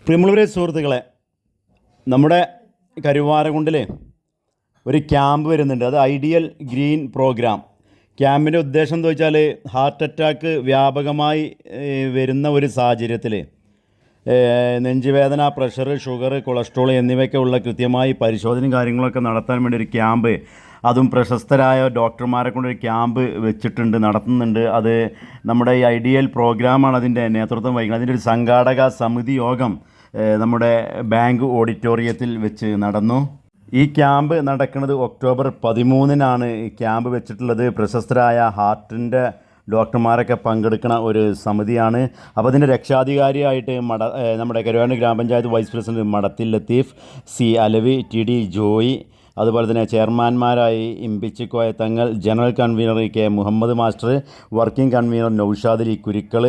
പ്രിയമുള്ളവരെ സുഹൃത്തുക്കളെ, നമ്മുടെ കരുവാരകുണ്ടിൽ ഒരു ക്യാമ്പ് വരുന്നുണ്ട്. അത് ഐഡിയൽ ഗ്രീൻ പ്രോഗ്രാം. ക്യാമ്പിൻ്റെ ഉദ്ദേശം എന്താ വെച്ചാൽ, ഹാർട്ട് അറ്റാക്ക് വ്യാപകമായി വരുന്ന ഒരു സാഹചര്യത്തിൽ നെഞ്ചുവേദന, പ്രഷർ, ഷുഗർ, കൊളസ്ട്രോൾ എന്നിവയൊക്കെ ഉള്ള കൃത്യമായി പരിശോധനയും കാര്യങ്ങളൊക്കെ നടത്താൻ വേണ്ടി ഒരു ക്യാമ്പ്, അതും പ്രശസ്തരായ ഡോക്ടർമാരെ കൊണ്ടൊരു ക്യാമ്പ് വെച്ചിട്ടുണ്ട്, നടത്തുന്നുണ്ട്. അത് നമ്മുടെ ഈ ഐഡിയൽ പ്രോഗ്രാമാണ് അതിൻ്റെ നേതൃത്വം വഹിക്കുന്നത്. അതിൻ്റെ ഒരു സംഘാടക സമിതി യോഗം നമ്മുടെ ബാങ്ക് ഓഡിറ്റോറിയത്തിൽ വെച്ച് നടന്നു. ഈ ക്യാമ്പ് നടക്കുന്നത് ഒക്ടോബർ 13-നാണ് ഈ ക്യാമ്പ് വെച്ചിട്ടുള്ളത്. പ്രശസ്തരായ ഹാർട്ടിൻ്റെ ഡോക്ടർമാരൊക്കെ പങ്കെടുക്കുന്ന ഒരു സമിതിയാണ്. അപ്പോൾ അതിൻ്റെ രക്ഷാധികാരിയായിട്ട് നമ്മുടെ കരുവാരകുണ്ട് ഗ്രാമപഞ്ചായത്ത് vice president Madathil Latheef, C Alavi, T D Joy, അതുപോലെ തന്നെ ചെയർമാൻമാരായി Imbichikoya Thangal, general convener K Muhammad master, working convener Noushad Ali Kurikkal,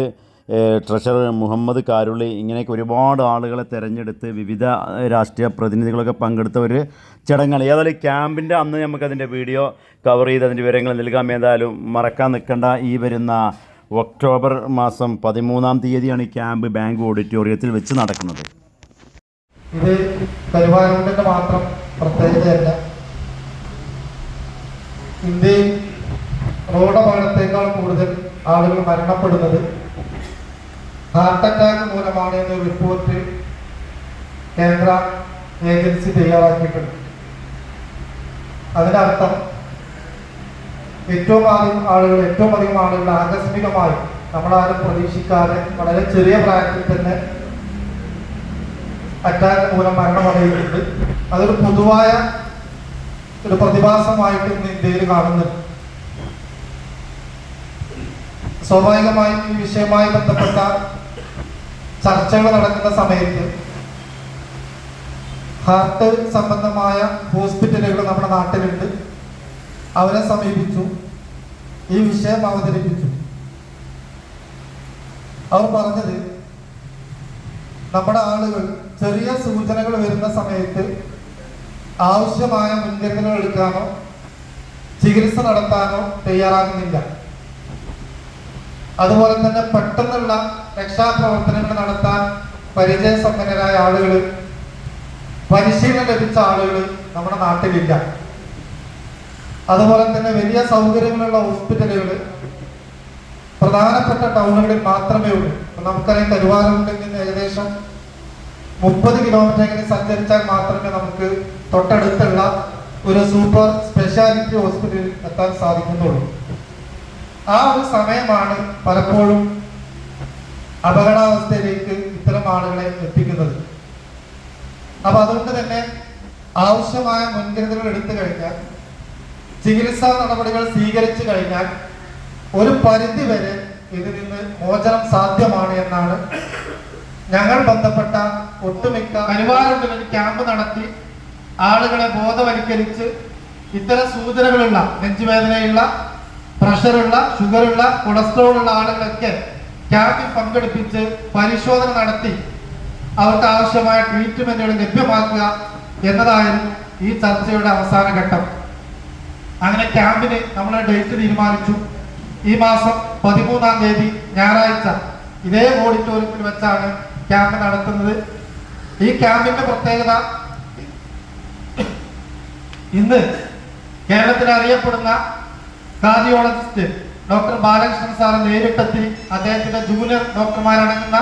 treasurer Muhammad Karulli, ഇങ്ങനെയൊക്കെ ഒരുപാട് ആളുകളെ തിരഞ്ഞെടുത്ത് വിവിധ രാഷ്ട്രീയ പ്രതിനിധികളൊക്കെ പങ്കെടുത്ത ഒരു ചടങ്ങാണ്. ഏതായാലും ക്യാമ്പിൻ്റെ അന്ന് നമുക്കതിൻ്റെ വീഡിയോ കവർ ചെയ്ത് അതിൻ്റെ വിവരങ്ങൾ നൽകാം. ഏതായാലും മറക്കാൻ നിൽക്കേണ്ട, ഈ വരുന്ന ഒക്ടോബർ മാസം 13-ാം തീയതിയാണ് ഈ ക്യാമ്പ് ബാങ്ക് ഓഡിറ്റോറിയത്തിൽ വെച്ച് നടക്കുന്നത്. ഇത് കരുവാരകുണ്ടിൻ്റെ മാത്രം പ്രത്യേകതയല്ല. ഇന്ത്യയിൽ റോഡപകടത്തേക്കാൾ കൂടുതൽ ആളുകൾ മരണപ്പെടുന്നത് ഹാർട്ട് അറ്റാക്ക് മൂലമാണ് എന്നൊരു റിപ്പോർട്ട് കേന്ദ്ര ഏജൻസി തയ്യാറാക്കിയിട്ടുണ്ട്. അതിനർത്ഥം ഏറ്റവും അധികം ആളുകൾ ആകസ്മികമായി നമ്മളാരും പ്രതീക്ഷിക്കാതെ വളരെ ചെറിയ പ്രായത്തിൽ തന്നെ അറ്റാക്ക് മൂലം മരണമടയുന്നുണ്ട്. അതൊരു പൊതുവായ ഒരു പ്രതിഭാസമായിട്ട് ഇന്ന് ഇന്ത്യയിൽ കാണുന്നുണ്ട്. സ്വാഭാവികമായും ഈ വിഷയവുമായി ബന്ധപ്പെട്ട ചർച്ചകൾ നടക്കുന്ന സമയത്ത് ഹാർട്ട് സംബന്ധമായ ഹോസ്പിറ്റലുകൾ നമ്മുടെ നാട്ടിലുണ്ട്. അവരെ സമീപിച്ചു, ഈ വിഷയം അവതരിപ്പിച്ചു. അവർ പറഞ്ഞത്, നമ്മുടെ ആളുകൾ ചെറിയ സൂചനകൾ വരുന്ന സമയത്ത് ആവശ്യമായ മുൻകരുതലുകൾ എടുക്കാനോ ചികിത്സ നടത്താനോ തയ്യാറാകുന്നില്ല. അതുപോലെ തന്നെ പെട്ടെന്നുള്ള രക്ഷാപ്രവർത്തനങ്ങൾ നടത്താൻ പരിചയസമ്പന്നരായ ആളുകൾ, പരിശീലനം ലഭിച്ച ആളുകൾ നമ്മുടെ നാട്ടിലില്ല. അതുപോലെ തന്നെ വലിയ സൗകര്യങ്ങളുള്ള ഹോസ്പിറ്റലുകൾ പ്രധാനപ്പെട്ട ടൗണുകളിൽ മാത്രമേ ഉള്ളൂ. നമുക്കറിയാം, കരുവാരകുണ്ടിൽ നിന്ന് ഏകദേശം 30 കിലോമീറ്റർ സഞ്ചരിച്ചാൽ മാത്രമേ നമുക്ക് തൊട്ടടുത്തുള്ള ഒരു സൂപ്പർ സ്പെഷ്യാലിറ്റി ഹോസ്പിറ്റലിൽ എത്താൻ സാധിക്കുന്നുള്ളൂ. ആ ഒരു സമയമാണ് പലപ്പോഴും അപകടാവസ്ഥയിലേക്ക് ഇത്തരം ആളുകളെ എത്തിക്കുന്നത്. അപ്പൊ അതുകൊണ്ട് തന്നെ ആവശ്യമായ മുൻകരുതലുകൾ എടുത്തു കഴിഞ്ഞാൽ, ചികിത്സാ നടപടികൾ സ്വീകരിച്ചു കഴിഞ്ഞാൽ ഒരു പരിധി വരെ ഇതിൽ നിന്ന് മോചനം സാധ്യമാണ് എന്നാണ് ഞങ്ങൾ ബന്ധപ്പെട്ട ഒട്ടുമിക്ക കരുവാരകുണ്ടിൽ ഒരു ക്യാമ്പ് നടത്തി ആളുകളെ ബോധവൽക്കരിച്ച് ഇത്തരം സൂചനകളുള്ള, നെഞ്ചുവേദനയുള്ള, പ്രഷറുള്ള, ഷുഗറുള്ള, കൊളസ്ട്രോളുള്ള ആളുകളൊക്കെ ക്യാമ്പിൽ പങ്കെടുപ്പിച്ച് പരിശോധന നടത്തി അവർക്ക് ആവശ്യമായ ട്രീറ്റ്മെന്റുകൾ ലഭ്യമാക്കുക എന്നതായിരുന്നു ഈ ചർച്ചയുടെ അവസാന ഘട്ടം. അങ്ങനെ ക്യാമ്പിന് നമ്മൾ ഡേറ്റ് തീരുമാനിച്ചു. ഈ മാസം 13-ാം തീയതി ഞായറാഴ്ച ഇതേ ഓഡിറ്റോറിയത്തിൽ വെച്ചാണ് ക്യാമ്പ് നടത്തുന്നത്. ഈ ക്യാമ്പിന്റെ പ്രത്യേകത, ഇന്ന് കേരളത്തിൽ അറിയപ്പെടുന്ന കാർഡിയോളജിസ്റ്റ് ഡോക്ടർ ബാലകൃഷ്ണൻ സാറ് നേരിട്ടെത്തി അദ്ദേഹത്തിന്റെ ജൂനിയർ ഡോക്ടർമാരടങ്ങുന്ന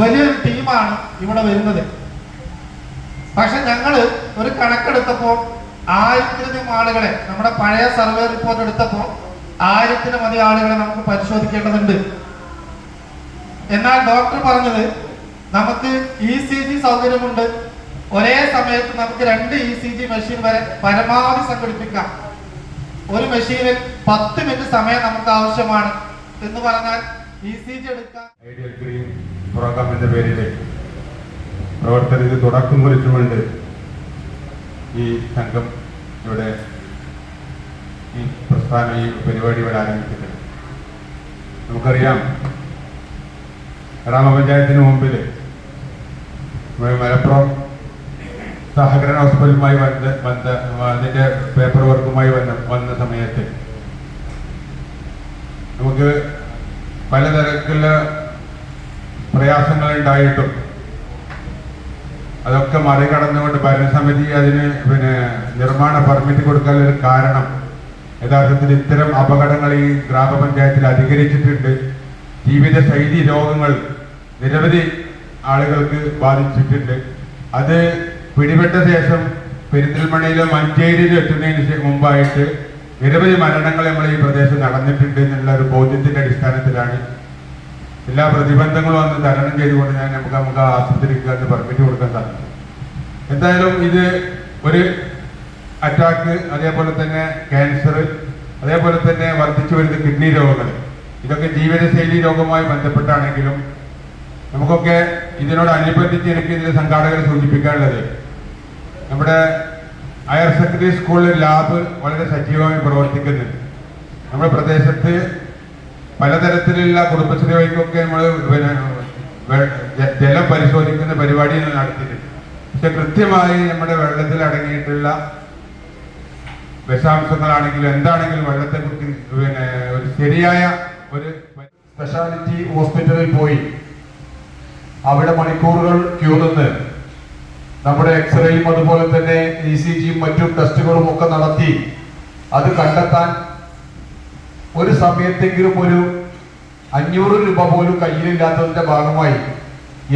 വലിയൊരു ടീമാണ് ഇവിടെ വരുന്നത്. പക്ഷെ ഞങ്ങള് ഒരു കണക്കെടുത്തപ്പോൾ 1000-ലധികം ആളുകളെ, നമ്മുടെ പഴയ സർവേ റിപ്പോർട്ട് എടുത്തപ്പോൾ 1000-ൽ ആളുകളെ നമുക്ക് പരിശോധിക്കേണ്ടതുണ്ട്. എന്നാൽ ഡോക്ടർ പറഞ്ഞത്, നമുക്ക് ECG സൗകര്യമുണ്ട്, ഒരേ സമയത്ത് നമുക്ക് 2 ECG മെഷീൻ വരെ പരമാവധി സംഘടിപ്പിക്കാം. ഒരു മെഷീനിൽ 10 മിനിറ്റ് സമയം നമുക്ക് ആവശ്യമാണ് എന്ന് പറഞ്ഞാൽ ECG എടുക്കാം. ഐഡിയൽ ഗ്രീൻ പ്രോഗ്രാമിന്റെ പേരിൽ പ്രവർത്തനത്തിന് തുടക്കം കുറിച്ചുകൊണ്ട് ഈ സംഘം ഇവിടെ ഈ പ്രസ്ഥാനം, ഈ പരിപാടി ഇവിടെ ആരംഭിച്ചിട്ടുണ്ട്. നമുക്കറിയാം, ഗ്രാമപഞ്ചായത്തിന് മുമ്പിൽ മലപ്പുറം സഹകരണ ഹോസ്പിറ്റലുമായി അതിന്റെ പേപ്പർ വർക്കുമായി വന്ന സമയത്ത് നമുക്ക് പലതരത്തിലുള്ള പ്രയാസങ്ങൾ ഉണ്ടായിട്ടും അതൊക്കെ മറികടന്നുകൊണ്ട് ഭരണസമിതി അതിന് നിർമ്മാണ പെർമിറ്റ് കൊടുക്കാനൊരു കാരണം യഥാർത്ഥത്തിൽ ഇത്തരം അപകടങ്ങൾ ഈ ഗ്രാമപഞ്ചായത്തിൽ അധികരിച്ചിട്ടുണ്ട്. ജീവിതശൈലി രോഗങ്ങൾ നിരവധി ആളുകൾക്ക് ബാധിച്ചിട്ടുണ്ട്. അത് പിടിപെട്ട ശേഷം പെരിന്തൽമണ്ണയിലോ മഞ്ചേരിയിലോ എത്തുന്നതിന് മുമ്പായിട്ട് നിരവധി മരണങ്ങൾ നമ്മൾ ഈ പ്രദേശത്ത് നടന്നിട്ടുണ്ട് എന്നുള്ള ഒരു ബോധ്യത്തിന്റെ അടിസ്ഥാനത്തിലാണ് എല്ലാ പ്രതിബന്ധങ്ങളും അന്ന് തരണം ചെയ്തുകൊണ്ട് നമുക്ക് ആശുപത്രിക്ക് അന്ന് പെർമിറ്റ് കൊടുക്കാൻ സാധിച്ചു. എന്തായാലും ഇത് ഒരു അറ്റാക്ക്, അതേപോലെ തന്നെ ക്യാൻസർ, അതേപോലെ തന്നെ വർദ്ധിച്ചു വരുന്ന കിഡ്നി രോഗങ്ങൾ, ഇതൊക്കെ ജീവിതശൈലി രോഗവുമായി ബന്ധപ്പെട്ടാണെങ്കിലും നമുക്കൊക്കെ ഇതിനോടനുബന്ധിച്ച് എനിക്ക് ഇതിന്റെ സംഘാടകരെ സൂചിപ്പിക്കാനുള്ളത്, നമ്മുടെ ഹയർ സെക്കൻഡറി സ്കൂളിൽ ലാബ് വളരെ സജീവമായി പ്രവർത്തിക്കുന്നുണ്ട്. നമ്മുടെ പ്രദേശത്ത് പലതരത്തിലുള്ള കുടുംബശ്രീ വഴിക്കൊക്കെ നമ്മൾ ജലം പരിശോധിക്കുന്ന പരിപാടി നടത്തിയിട്ടുണ്ട്. പക്ഷെ കൃത്യമായി നമ്മുടെ വെള്ളത്തിൽ അടങ്ങിയിട്ടുള്ള വിഷാംശങ്ങളാണെങ്കിലും എന്താണെങ്കിലും വെള്ളത്തെ കുറിച്ച് ഒരു ശരിയായ ഒരു സ്പെഷ്യാലിറ്റി ഹോസ്പിറ്റലിൽ പോയി അവിടെ മണിക്കൂറുകൾ ക്യൂ നിന്ന് നമ്മുടെ എക്സ്റേയും അതുപോലെ തന്നെ ECGയും മറ്റും ടെസ്റ്റുകളും ഒക്കെ നടത്തി അത് കണ്ടെത്താൻ ഒരു സമയത്തെങ്കിലും ഒരു 500 രൂപ പോലും കയ്യിലില്ലാത്തതിന്റെ ഭാഗമായി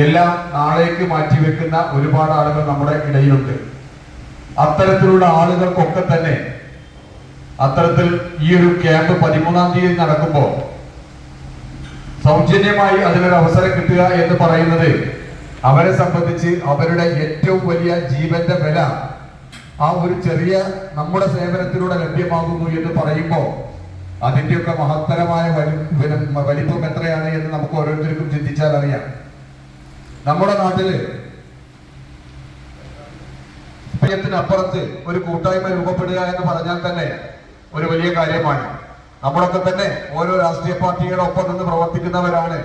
എല്ലാം നാളേക്ക് മാറ്റിവെക്കുന്ന ഒരുപാട് ആളുകൾ നമ്മുടെ ഇടയിലുണ്ട്. അത്തരത്തിലുള്ള ആളുകൾക്കൊക്കെ തന്നെ അത്തരത്തിൽ ഈ ഒരു ക്യാമ്പ് 13-ാം തീയതി നടക്കുമ്പോൾ സൗജന്യമായി അതിനൊരു അവസരം കിട്ടുക എന്ന് പറയുന്നത് അവരെ സംബന്ധിച്ച് അവരുടെ ഏറ്റവും വലിയ ജീവന്റെ വില ആ ഒരു ചെറിയ നമ്മുടെ സേവനത്തിലൂടെ ലഭ്യമാകുന്നു എന്ന് പറയുമ്പോൾ അതിന്റെയൊക്കെ മഹത്തരമായ വലിപ്പം എത്രയാണ് എന്ന് നമുക്ക് ഓരോരുത്തർക്കും ചിന്തിച്ചാൽ അറിയാം. നമ്മുടെ നാട്ടില് അപ്പുറത്ത് ഒരു കൂട്ടായ്മ രൂപപ്പെടുക എന്ന് പറഞ്ഞാൽ തന്നെ ഒരു വലിയ കാര്യമാണ്. നമ്മളൊക്കെ തന്നെ ഓരോ രാഷ്ട്രീയ പാർട്ടികളുടെ ഒപ്പം നിന്ന് പ്രവർത്തിക്കുന്നവരാണ്.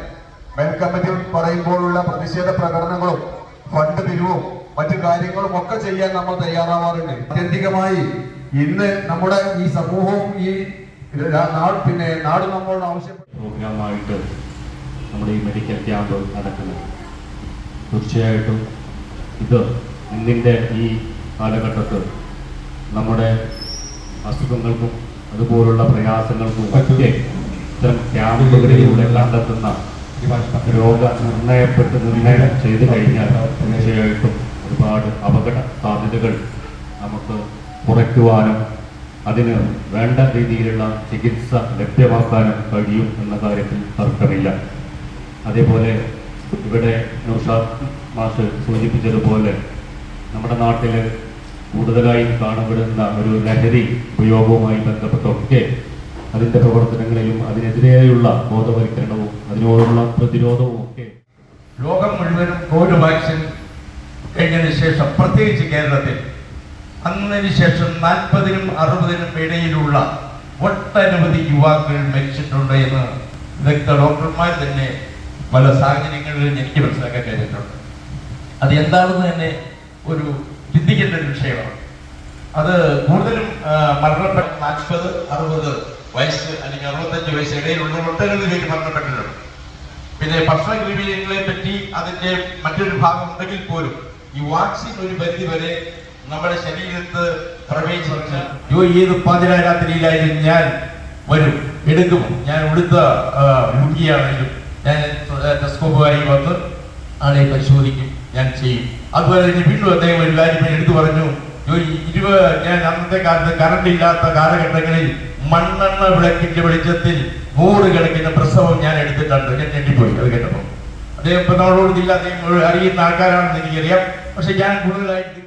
മെൻ കമ്മിറ്റി പറയുമ്പോഴുള്ള പ്രതിഷേധ പ്രകടനങ്ങളും ഫണ്ട് പിരിവും മറ്റു കാര്യങ്ങളും ഒക്കെ ചെയ്യാൻ നമ്മൾ തയ്യാറാവാറുണ്ട്. ആത്യന്തികമായി ഇന്ന് നമ്മുടെ ഈ സമൂഹവും ഈ നാട് നമ്മളോട് ആവശ്യപ്പെട്ട പ്രോഗ്രാമായിട്ട് നമ്മുടെ ഈ മെഡിക്കൽ ക്യാമ്പ് നടക്കുന്നത്. തീർച്ചയായിട്ടും ഇത് ഇന്നിൻ്റെ ഈ കാലഘട്ടത്തിൽ നമ്മുടെ അസുഖങ്ങൾക്കും അതുപോലുള്ള പ്രയാസങ്ങൾക്കും ഒക്കെ ഇത്തരം ക്യാമ്പുകളിലൂടെ കണ്ടെത്തുന്ന നിർണയം ചെയ്തു കഴിഞ്ഞാൽ തീർച്ചയായിട്ടും ഒരുപാട് അപകട സാധ്യതകൾ നമുക്ക് കുറയ്ക്കുവാനും അതിന് വേണ്ട രീതിയിലുള്ള ചികിത്സ ലഭ്യമാക്കാനും കഴിയും എന്ന കാര്യത്തിൽ തർക്കമില്ല. അതേപോലെ ഇവിടെ നൗഷാദ് മാഷ് സൂചിപ്പിച്ചതുപോലെ നമ്മുടെ നാട്ടിൽ കൂടുതലായി കാണപ്പെടുന്ന ഒരു ലഹരി ഉപയോഗവുമായി ബന്ധപ്പെട്ടൊക്കെ അതിൻ്റെ പ്രവർത്തനങ്ങളിലും അതിനെതിരെയുള്ള ബോധവൽക്കരണവും അതിനോടുള്ള പ്രതിരോധവും ഒക്കെ ലോകം മുഴുവനും കോവിഡ് വാക്സിൻ കഴിഞ്ഞതിന് ശേഷം പ്രത്യേകിച്ച് കേരളത്തിൽ അന്നതിന് ശേഷം 40-നും 60-നും ഇടയിലുള്ള ഒട്ടനവധി യുവാക്കൾ മരിച്ചിട്ടുണ്ട് എന്ന് വിദഗ്ധ ഡോക്ടർമാർ തന്നെ പല സാഹചര്യങ്ങളിലും എനിക്ക് മനസ്സിലാക്കാൻ കഴിഞ്ഞിട്ടുണ്ട്. അത് എന്താണെന്ന് തന്നെ ഒരു ചിന്തിക്കേണ്ട ഒരു വിഷയമാണ്. അത് കൂടുതലും മരണപ്പെട്ട 40-60 വയസ്സ് അല്ലെങ്കിൽ 65 വയസ്സ് ഇടയിലുള്ള ഒട്ടനവധി പേര് മരണപ്പെട്ടിട്ടുണ്ട്. പിന്നെ ഭക്ഷണ ക്രമീകരണങ്ങളെ പറ്റി അതിന്റെ മറ്റൊരു ഭാഗം ഉണ്ടെങ്കിൽ പോലും ഈ വാക്സിൻ ഒരു പരിധി വരെ നമ്മുടെ ശരീരത്ത് പ്രവേശിച്ച് ഏത് പാതിരാത്രിയിലായാലും ഞാൻ വരും, എടുക്കും. ഞാൻ ഇവിടുത്തെ രോഗിയാണെങ്കിലും ഞാൻ ടെസ്കോപ്പുമായി വന്ന് ആളെ പരിശോധിക്കും, ഞാൻ ചെയ്യും. അതുപോലെ തന്നെ വീണ്ടും അദ്ദേഹം ഒരു കാര്യം എടുത്തു പറഞ്ഞു, ഞാൻ അന്നത്തെ കാലത്ത് കറണ്ട് ഇല്ലാത്ത കാലഘട്ടങ്ങളിൽ മണ്ണെണ്ണ വിളക്കിന്റെ വെളിച്ചത്തിൽ 100 കണക്കിന് പ്രസവം ഞാൻ എടുത്തിട്ടുണ്ട്. ഞാൻ ഞെട്ടിപ്പോയി അത് കേട്ടപ്പോൾ. അദ്ദേഹം ഇപ്പൊ നമ്മളോട് ഇല്ല, അദ്ദേഹം അറിയുന്ന ആൾക്കാരാണെന്ന് എനിക്കറിയാം. പക്ഷെ ഞാൻ കൂടുതലായിട്ട്